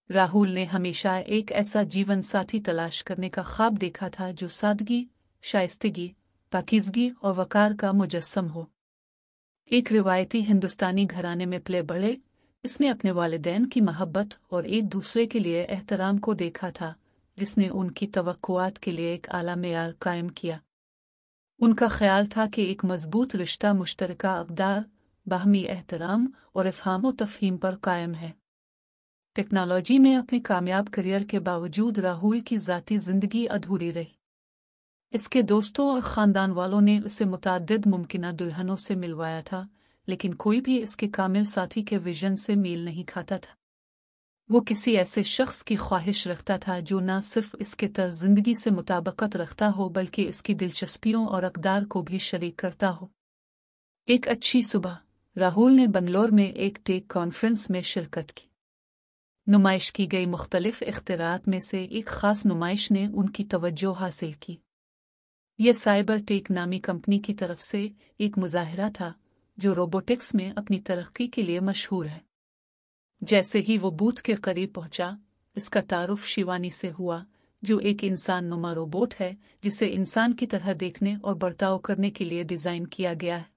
राहुल ने हमेशा एक ऐसा जीवन साथी तलाश करने का ख्वाब देखा था जो सादगी, शाइस्तगी, पाकीज़गी और वक़ार का मुजस्सम हो। एक रिवायती हिंदुस्तानी घराने में पले बढ़े, इसने अपने वालिदैन की मोहब्बत और एक दूसरे के लिए एहतराम को देखा था, जिसने उनकी तवक्कुआत के लिए एक आला मेयार कायम किया। उनका ख्याल था कि एक मजबूत रिश्ता मुश्तरका अक़दार, बाहमी एहतराम और इफ़हाम व तफ़हीम पर कायम है। टेक्नोलॉजी में अपने कामयाब करियर के बावजूद राहुल की ज़ाती ज़िंदगी अधूरी रही। इसके दोस्तों और ख़ानदान वालों ने उसे मुतअद्दिद मुमकिना दुल्हनों से मिलवाया था, लेकिन कोई भी इसके कामिल साथी के विजन से मेल नहीं खाता था। वो किसी ऐसे शख्स की ख्वाहिश रखता था जो न सिर्फ इसके तर्ज ज़िंदगी से मुताबिकत रखता हो बल्कि इसकी दिलचस्पियों और अक़दार को भी शरीक करता हो। एक अच्छी सुबह राहुल ने बंगलोर में एक टेक कॉन्फ्रेंस में शिरकत की। नुमाइश की गई मुख्तलिफ इख्तिरात में से एक ख़ास नुमाइश ने उनकी तवज्जो हासिल की। यह साइबर टेक नामी कंपनी की तरफ से एक मुज़ाहिरा था जो रोबोटिक्स में अपनी तरक्की के लिए मशहूर है। जैसे ही वो बूथ के करीब पहुंचा, इसका तारुफ शिवानी से हुआ, जो एक इंसान नुमा रोबोट है जिसे इंसान की तरह देखने और बर्ताव करने के लिए डिज़ाइन किया गया है।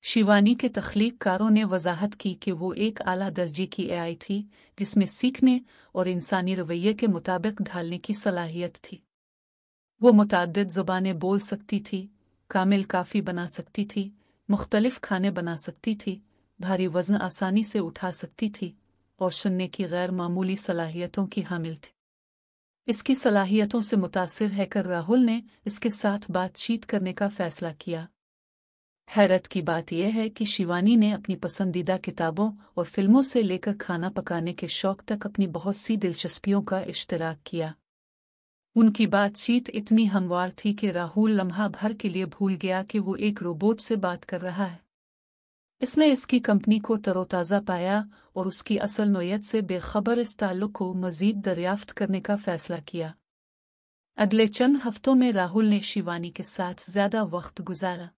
शिवानी के तख्लीक़कारों ने वजाहत की कि वो एक आला दर्जे की एआई थी जिसमें सीखने और इंसानी रवैये के मुताबिक ढालने की सलाहियत थी। वो मुतअद्दिद ज़ुबानें बोल सकती थी, कामिल काफ़ी बना सकती थी, मुख्तलिफ खाने बना सकती थी, भारी वज़न आसानी से उठा सकती थी और सुनने की गैर मामूली सलाहियतों की हामिल थी। इसकी सलाहियतों से मुतासिर रहकर राहुल ने इसके साथ बातचीत करने का फ़ैसला किया। हैरत की बात यह है कि शिवानी ने अपनी पसंदीदा किताबों और फिल्मों से लेकर खाना पकाने के शौक तक अपनी बहुत सी दिलचस्पियों का इश्तिराक किया। उनकी बातचीत इतनी हमवार थी कि राहुल लम्हा भर के लिए भूल गया कि वो एक रोबोट से बात कर रहा है। इसने इसकी कंपनी को तरोताज़ा पाया और उसकी असल नोयत से बेखबर इस ताल्लुक़ को मज़ीद दरियाफ्त करने का फ़ैसला किया। अगले चंद हफ्तों में राहुल ने शिवानी के साथ ज़्यादा वक्त गुजारा।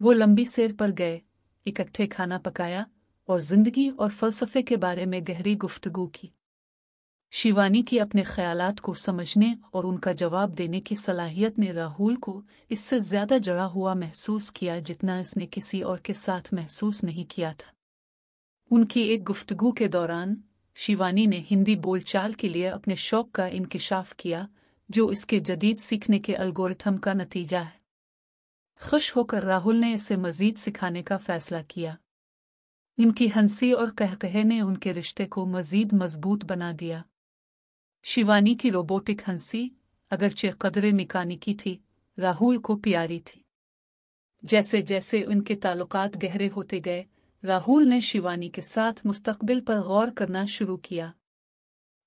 वो लंबी सैर पर गए, इकट्ठे खाना पकाया और ज़िंदगी और फ़लसफ़े के बारे में गहरी गुफ्तगू की। शिवानी की अपने ख़यालात को समझने और उनका जवाब देने की सलाहियत ने राहुल को इससे ज़्यादा जड़ा हुआ महसूस किया जितना इसने किसी और के साथ महसूस नहीं किया था। उनकी एक गुफ्तगू के दौरान शिवानी ने हिंदी बोलचाल के लिए अपने शौक़ का इंकिशाफ किया, जो इसके जदीद सीखने के एल्गोरिथम का नतीजा है। खुश होकर राहुल ने इसे मज़ीद सिखाने का फ़ैसला किया। इनकी हंसी और कहकहे ने उनके रिश्ते को मज़ीद मज़बूत बना दिया। शिवानी की रोबोटिक हंसी, अगरचे कदरे मिकानिकी थी, राहुल को प्यारी थी। जैसे जैसे उनके ताल्लुकात गहरे होते गए, राहुल ने शिवानी के साथ मुस्तकबिल पर गौर करना शुरू किया।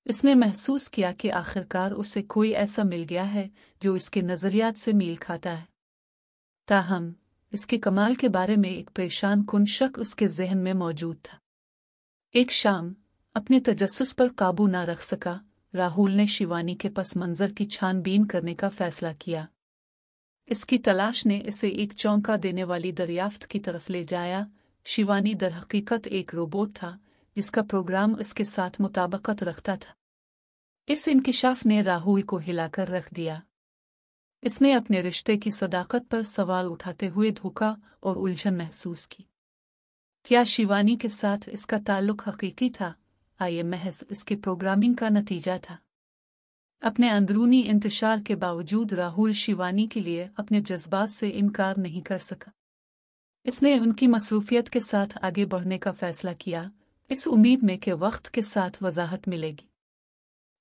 इसने महसूस किया कि आखिरकार उसे कोई ऐसा मिल गया है जो इसके नज़रियात से मेल खाता है। ताहम इसके कमाल के बारे में एक परेशान कुन शक उसके ज़हन में मौजूद था। एक शाम अपने तजस्सुस पर काबू ना रख सका, राहुल ने शिवानी के पस मंज़र की छानबीन करने का फ़ैसला किया। इसकी तलाश ने इसे एक चौंका देने वाली दरियाफ्त की तरफ ले जाया। शिवानी दरहकीकत एक रोबोट था जिसका प्रोग्राम इसके साथ मुताबिकत रखता था। इस इंकिशाफ ने राहुल को हिलाकर रख दिया। इसने अपने रिश्ते की सदाकत पर सवाल उठाते हुए धोखा और उलझन महसूस की। क्या शिवानी के साथ इसका ताल्लुक हकीकी था, या महज इसके प्रोग्रामिंग का नतीजा था? अपने अंदरूनी इंतशार के बावजूद राहुल शिवानी के लिए अपने जज्बात से इनकार नहीं कर सका। इसने उनकी मसरूफियत के साथ आगे बढ़ने का फ़ैसला किया, इस उम्मीद में कि वक्त के साथ वजाहत मिलेगी।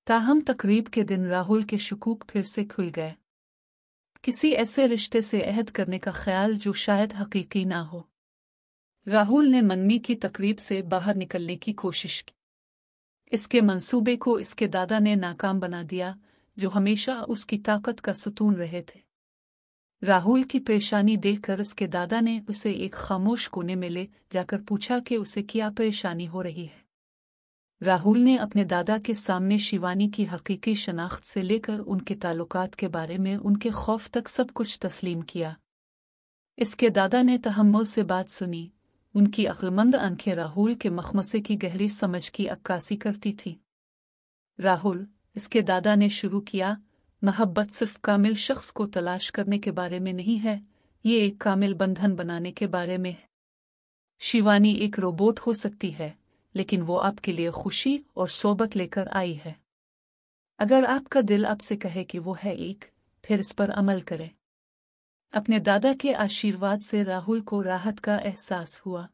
ताहम तकरीब के दिन राहुल के शकूक फिर से खुल गए। किसी ऐसे रिश्ते से अहद करने का ख्याल जो शायद हकीकी ना हो। राहुल ने मंगनी की तकरीब से बाहर निकलने की कोशिश की। इसके मंसूबे को इसके दादा ने नाकाम बना दिया, जो हमेशा उसकी ताकत का सुतून रहे थे। राहुल की परेशानी देखकर इसके दादा ने उसे एक खामोश कोने में ले जाकर पूछा कि उसे क्या परेशानी हो रही है। राहुल ने अपने दादा के सामने शिवानी की हकीकी शनाख्त से लेकर उनके ताल्लुकात के बारे में उनके खौफ तक सब कुछ तस्लीम किया। इसके दादा ने तहम्मुल से बात सुनी। उनकी अक्लमंद आंखें राहुल के मखमसे की गहरी समझ की अक्कासी करती थी। राहुल, इसके दादा ने शुरू किया, मोहब्बत सिर्फ कामिल शख्स को तलाश करने के बारे में नहीं है, ये एक कामिल बंधन बनाने के बारे में है। शिवानी एक रोबोट हो सकती है, लेकिन वो आपके लिए खुशी और सोबत लेकर आई है। अगर आपका दिल आपसे कहे कि वो है एक, फिर इस पर अमल करें। अपने दादा के आशीर्वाद से राहुल को राहत का एहसास हुआ।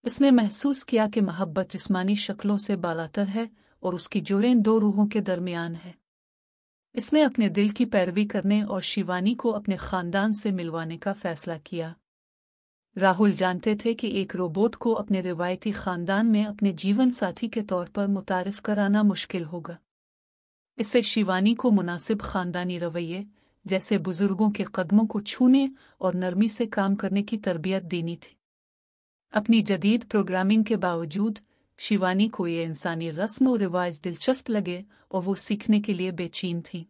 उसने महसूस किया कि मोहब्बत जिस्मानी शक्लों से बालातर है और उसकी जुड़ें दो रूहों के दरमियान है। इसने अपने दिल की पैरवी करने और शिवानी को अपने खानदान से मिलवाने का फैसला किया। राहुल जानते थे कि एक रोबोट को अपने रिवायती खानदान में अपने जीवन साथी के तौर पर मुतारिफ कराना मुश्किल होगा। इससे शिवानी को मुनासिब खानदानी रवैये, जैसे बुजुर्गों के कदमों को छूने और नरमी से काम करने की तरबियत देनी थी। अपनी जदीद प्रोग्रामिंग के बावजूद शिवानी को ये इंसानी रस्म और रिवाज दिलचस्प लगे और वो सीखने के लिए बेचैन थी।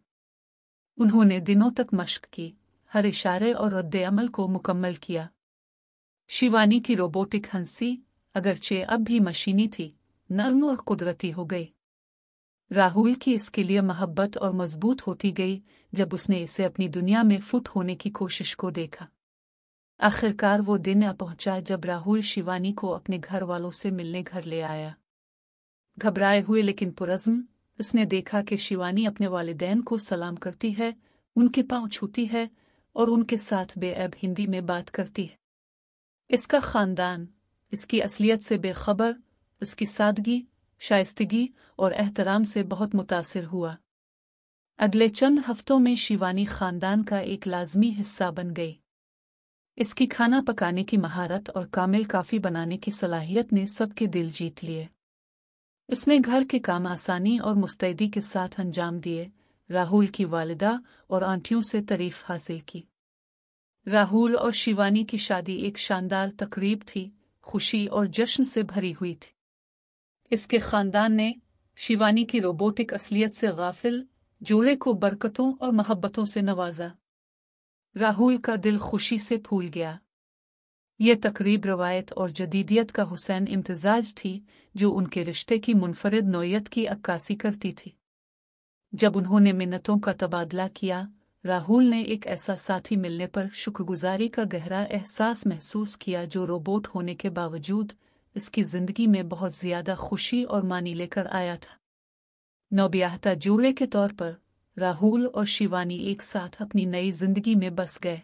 उन्होंने दिनों तक मश्क की, हर इशारे और रद्द अमल को मुकम्मल किया। शिवानी की रोबोटिक हंसी, अगरचे अब भी मशीनी थी, नर्म और कुदरती हो गई। राहुल की इसके लिए मोहब्बत और मजबूत होती गई जब उसने इसे अपनी दुनिया में फुट होने की कोशिश को देखा। आखिरकार वो दिन आ पहुंचा जब राहुल शिवानी को अपने घर वालों से मिलने घर ले आया। घबराए हुए लेकिन पुरज़्म, उसने देखा कि शिवानी अपने वालिदैन को सलाम करती है, उनके पांव छूती है और उनके साथ बेअब हिंदी में बात करती है। इसका खानदान इसकी असलियत से बेखबर, उसकी सादगी, शाइस्तगी और एहतराम से बहुत मुतासिर हुआ। अगले चंद हफ्तों में शिवानी खानदान का एक लाजमी हिस्सा बन गई। इसकी खाना पकाने की महारत और कामिल काफ़ी बनाने की सलाहियत ने सबके दिल जीत लिए। उसने घर के काम आसानी और मुस्तैदी के साथ अंजाम दिए, राहुल की वालिदा और आंटियों से तारीफ हासिल की। राहुल और शिवानी की शादी एक शानदार तकरीब थी, खुशी और जश्न से भरी हुई थी। इसके खानदान ने शिवानी की रोबोटिक असलियत से गाफिल जोड़े को बरकतों और मोहब्बतों से नवाजा। राहुल का दिल खुशी से फूल गया। ये तकरीब रवायत और जदीदियत का हुसैन इम्तिजाज थी जो उनके रिश्ते की मुनफरिद नौयत की अक्कासी करती थी। जब उन्होंने मिन्नतों का तबादला किया, राहुल ने एक ऐसा साथी मिलने पर शुक्रगुजारी का गहरा एहसास महसूस किया जो रोबोट होने के बावजूद इसकी जिंदगी में बहुत ज्यादा खुशी और मानी लेकर आया था। नौबियाहता जोड़े के तौर पर राहुल और शिवानी एक साथ अपनी नई जिंदगी में बस गए।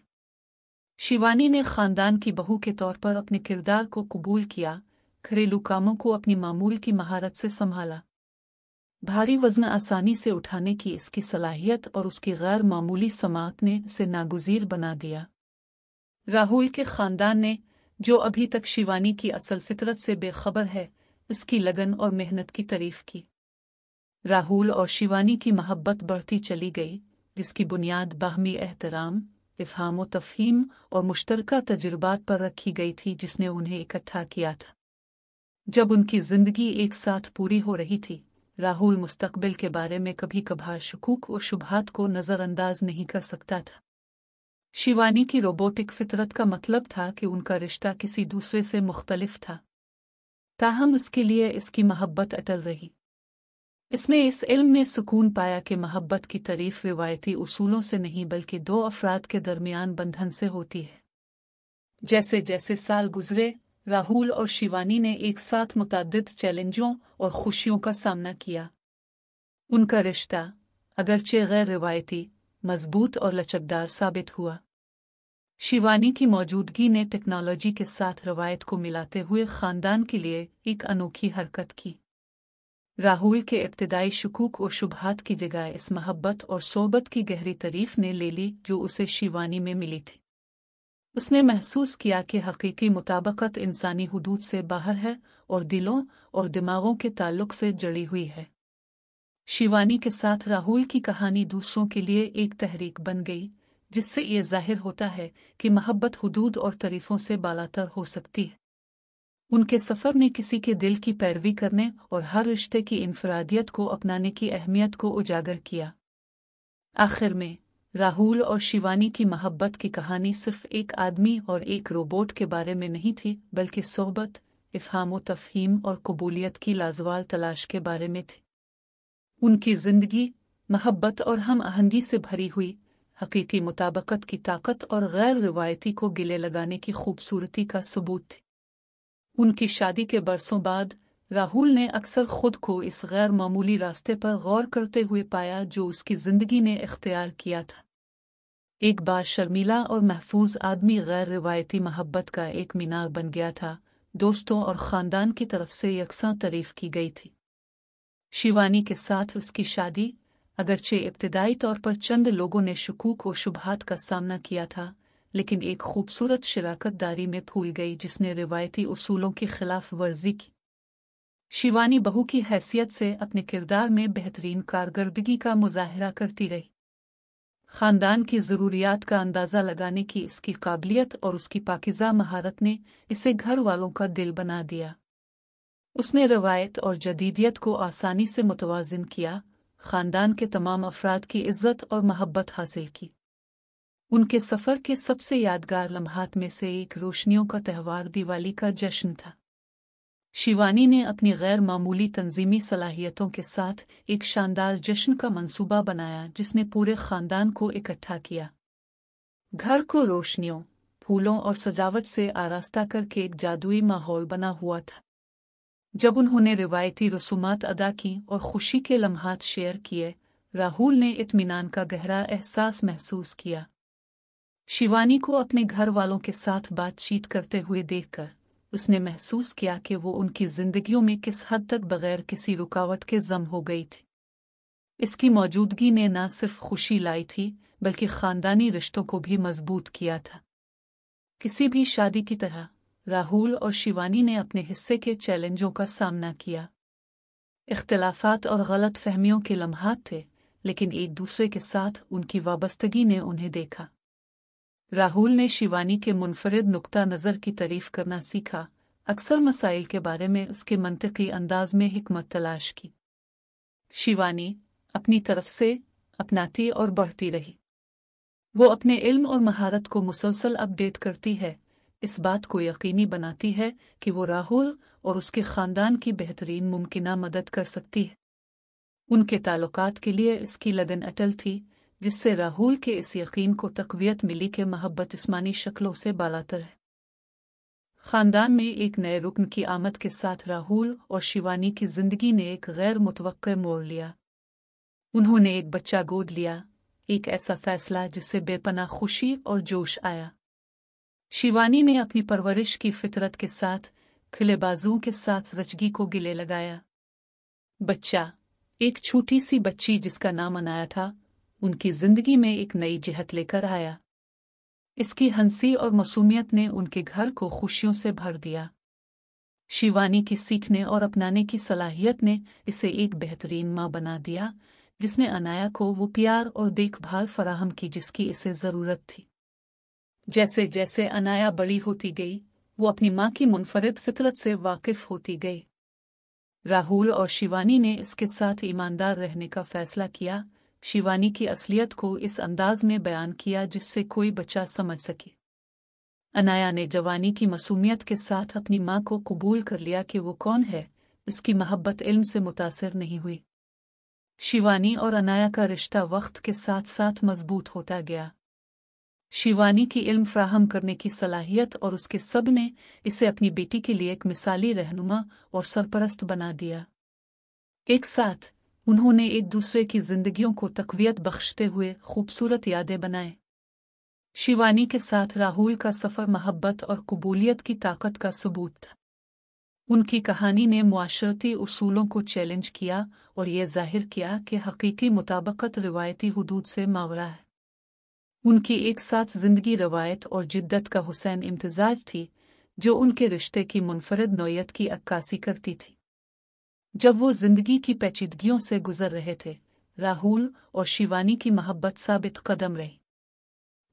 शिवानी ने खानदान की बहू के तौर पर अपने किरदार को कबूल किया, घरेलू कामों को अपनी मामूल की महारत से संभाला। भारी वजन आसानी से उठाने की इसकी सलाहियत और उसकी गैर मामूली समात ने इसे नागुज़ीर बना दिया। राहुल के खानदान ने, जो अभी तक शिवानी की असल फितरत से बेखबर है, उसकी लगन और मेहनत की तारीफ की। राहुल और शिवानी की मोहब्बत बढ़ती चली गई, जिसकी बुनियाद बाहमी एहतराम, इफ़हाम व तफ़हीम और मुश्तरका तजुर्बात पर रखी गई थी जिसने उन्हें इकट्ठा किया था। जब उनकी ज़िंदगी एक साथ पूरी हो रही थी, राहुल मुस्तकबिल के बारे में कभी कभार शकूक और शुबहात को नज़रअंदाज नहीं कर सकता था। शिवानी की रोबोटिक फितरत का मतलब था कि उनका रिश्ता किसी दूसरे से मुख्तलिफ था, ताहम उसके लिए इसकी मोहब्बत अटल रही। इसने इस इल्म में सुकून पाया कि मोहब्बत की तारीफ रिवायती उसूलों से नहीं बल्कि दो अफराद के दरमियान बंधन से होती है। जैसे जैसे साल गुजरे, राहुल और शिवानी ने एक साथ मुतअद्दिद चैलेंजों और खुशियों का सामना किया। उनका रिश्ता, अगरचे गैर रिवायती, मजबूत और लचकदार साबित हुआ। शिवानी की मौजूदगी ने टेक्नोलॉजी के साथ रवायत को मिलाते हुए खानदान के लिए एक अनोखी हरकत की। राहुल के इब्तिदाई शकूक और शुबहात की जगह इस मोहब्बत और सोबत की गहरी तारीफ ने ले ली जो उसे शिवानी में मिली थी। उसने महसूस किया कि हकीकी मुताबकत इंसानी हुदूद से बाहर है और दिलों और दिमागों के ताल्लुक से जुड़ी हुई है। शिवानी के साथ राहुल की कहानी दूसरों के लिए एक तहरीक बन गई, जिससे ये जाहिर होता है कि मोहब्बत हुदूद और तारीफों से बालातर हो सकती है। उनके सफ़र ने किसी के दिल की पैरवी करने और हर रिश्ते की इनफरादियत को अपनाने की अहमियत को उजागर किया। आखिर में राहुल और शिवानी की मोहब्बत की कहानी सिर्फ एक आदमी और एक रोबोट के बारे में नहीं थी, बल्कि सोहबत, इफ़हाम व तफ़हीम और कबूलियत की लाजवाल तलाश के बारे में थी। उनकी जिंदगी मोहब्बत और हम आहंगी से भरी हुई, हकीकी मुताबकत की ताकत और गैर रिवायती को गिले लगाने की खूबसूरती का सबूत थी। उनकी शादी के बरसों बाद राहुल ने अक्सर खुद को इस गैर मामूली रास्ते पर गौर करते हुए पाया जो उसकी जिंदगी ने इख्तियार किया था। एक बार शर्मीला और महफूज आदमी गैर रिवायती मोहब्बत का एक मीनार बन गया था, दोस्तों और ख़ानदान की तरफ से यकसां तारीफ की गई थी। शिवानी के साथ उसकी शादी, अगरचे इब्तिदाई तौर पर चंद लोगों ने शकूक और शुबहात का सामना किया था, लेकिन एक खूबसूरत शराकतदारी में फूल गई जिसने रिवायती उसूलों की खिलाफ वर्जी की। शिवानी बहू की हैसियत से अपने किरदार में बेहतरीन कारकर्दगी का मुजाहरा करती रही। ख़ानदान की ज़रूरियात का अंदाज़ा लगाने की इसकी काबिलियत और उसकी पाकिज़ा महारत ने इसे घर वालों का दिल बना दिया। उसने रवायत और जदीदियत को आसानी से मुतवाज़िन किया, ख़ानदान के तमाम अफराद की इज़्ज़त और महब्बत हासिल की। उनके सफ़र के सबसे यादगार लम्हात में से एक रोशनियों का त्यौहार दिवाली का जश्न था। शिवानी ने अपनी गैर मामूली तंजीमी सलाहियतों के साथ एक शानदार जश्न का मंसूबा बनाया जिसने पूरे ख़ानदान को इकट्ठा किया। घर को रोशनियों, फूलों और सजावट से आरास्ता करके एक जादुई माहौल बना हुआ था। जब उन्होंने रिवायती रसूमात अदा की और खुशी के लम्हात शेयर किए, राहुल ने इत्मीनान का गहरा एहसास महसूस किया। शिवानी को अपने घर वालों के साथ बातचीत करते हुए देखकर उसने महसूस किया कि वो उनकी जिंदगियों में किस हद तक बगैर किसी रुकावट के जम हो गई थी। इसकी मौजूदगी ने न सिर्फ खुशी लाई थी बल्कि खानदानी रिश्तों को भी मजबूत किया था। किसी भी शादी की तरह राहुल और शिवानी ने अपने हिस्से के चैलेंजों का सामना किया। इख्तिलाफात और गलत फहमियों के लम्हात थे, लेकिन एक दूसरे के साथ उनकी वाबस्तगी ने उन्हें देखा। राहुल ने शिवानी के मुनफरिद नुक्ता नज़र की तारीफ करना सीखा, अक्सर मसाइल के बारे में उसके मंतकी अंदाज में हिकमत तलाश की। शिवानी अपनी तरफ से अपनाती और बढ़ती रही। वो अपने इल्म और महारत को मुसलसल अपडेट करती है, इस बात को यकीनी बनाती है कि वो राहुल और उसके ख़ानदान की बेहतरीन मुमकिना मदद कर सकती है। उनके ताल्लुकात के लिए इसकी लगन अटल थी, जिससे राहुल के इस यकीन को तक़वियत मिली कि मोहब्बत जिस्मानी शक्लों से बालातर है। ख़ानदान में एक नए रुकन की आमद के साथ राहुल और शिवानी की ज़िंदगी ने एक गैर मुतवक्के मोड़ लिया। उन्होंने एक बच्चा गोद लिया, एक ऐसा फ़ैसला जिससे बेपनाह खुशी और जोश आया। शिवानी ने अपनी परवरिश की फितरत के साथ खिले बाजुओं के साथ ज़चगी को गिले लगाया। बच्चा, एक छोटी सी बच्ची जिसका नाम अनाया था, उनकी जिंदगी में एक नई जिहत लेकर आया। इसकी हंसी और मासूमियत ने उनके घर को खुशियों से भर दिया। शिवानी की सीखने और अपनाने की सलाहियत ने इसे एक बेहतरीन माँ बना दिया, जिसने अनाया को वो प्यार और देखभाल फराहम की जिसकी इसे ज़रूरत थी। जैसे जैसे अनाया बड़ी होती गई, वो अपनी माँ की मुनफरिद फितरत से वाकिफ होती गई। राहुल और शिवानी ने इसके साथ ईमानदार रहने का फैसला किया, शिवानी की असलियत को इस अंदाज में बयान किया जिससे कोई बच्चा समझ सके। अनाया ने जवानी की मासूमियत के साथ अपनी माँ को कबूल कर लिया कि वो कौन है, उसकी मोहब्बत इल्म से मुतासिर नहीं हुई। शिवानी और अनाया का रिश्ता वक्त के साथ साथ मजबूत होता गया। शिवानी की इल्म फ्राहम करने की सलाहियत और उसके सब ने इसे अपनी बेटी के लिए एक मिसाली रहनुमा और सरपरस्त बना दिया। एक साथ उन्होंने एक दूसरे की जिंदगियों को तक़वियत बख्शते हुए खूबसूरत यादें बनाए। शिवानी के साथ राहुल का सफ़र मोहब्बत और कबूलियत की ताकत का सबूत था। उनकी कहानी ने मुआशरती उसूलों को चैलेंज किया और ये जाहिर किया कि हकीकी मुताबकत रिवायती हुदूद से मावरा है। उनकी एक साथ ज़िंदगी रवायत और जिद्दत का हुसैन इम्तिजाज थी, जो उनके रिश्ते की मुनफरिद नौयत की अक्कासी करती थी। जब वो ज़िंदगी की पेचीदगियों से गुजर रहे थे, राहुल और शिवानी की मोहब्बत साबित कदम रही।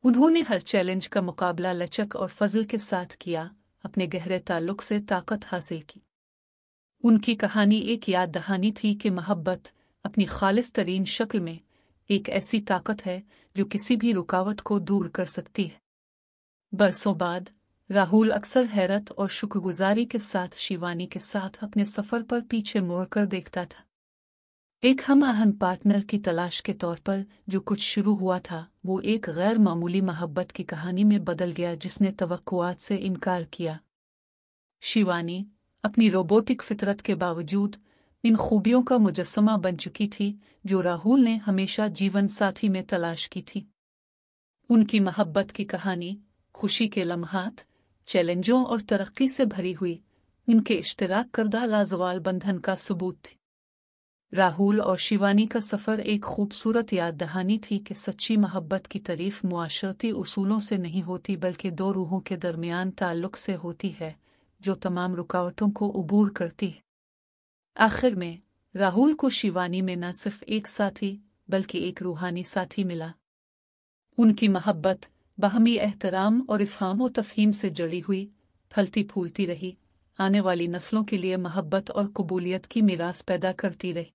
उन्होंने हर चैलेंज का मुकाबला लचक और फजल के साथ किया, अपने गहरे ताल्लुक से ताकत हासिल की। उनकी कहानी एक याद दहानी थी कि मोहब्बत अपनी खालिस तरीन शक्ल में एक ऐसी ताकत है जो किसी भी रुकावट को दूर कर सकती है। बरसों बाद राहुल अक्सर हैरत और शुक्रगुजारी के साथ शिवानी के साथ अपने सफ़र पर पीछे मुड़कर देखता था। एक हम आहन पार्टनर की तलाश के तौर पर जो कुछ शुरू हुआ था वो एक गैर मामूली मोहब्बत की कहानी में बदल गया जिसने तवक्कुआत से इनकार किया। शिवानी अपनी रोबोटिक फितरत के बावजूद इन खूबियों का मुजस्समा बन चुकी थी जो राहुल ने हमेशा जीवन साथी में तलाश की थी। उनकी मोहब्बत की कहानी खुशी के लम्हात, चैलेंजों और तरक्की से भरी हुई इनके इश्तराक करदा लाजवाल बंधन का सबूत थी। राहुल और शिवानी का सफ़र एक खूबसूरत याद दहानी थी कि सच्ची मोहब्बत की तारीफ मुआशरती उसूलों से नहीं होती बल्कि दो रूहों के दरमियान ताल्लुक़ से होती है जो तमाम रुकावटों को अबूर करती है। आखिर में राहुल को शिवानी में न सिर्फ एक साथी बल्कि एक रूहानी साथी मिला। उनकी मोहब्बत बाहमी एहतराम और इफ़हाम व तफ़हीम से जड़ी हुई, फलती फूलती रही, आने वाली नस्लों के लिए मोहब्बत और कबूलियत की मीरास पैदा करती रही।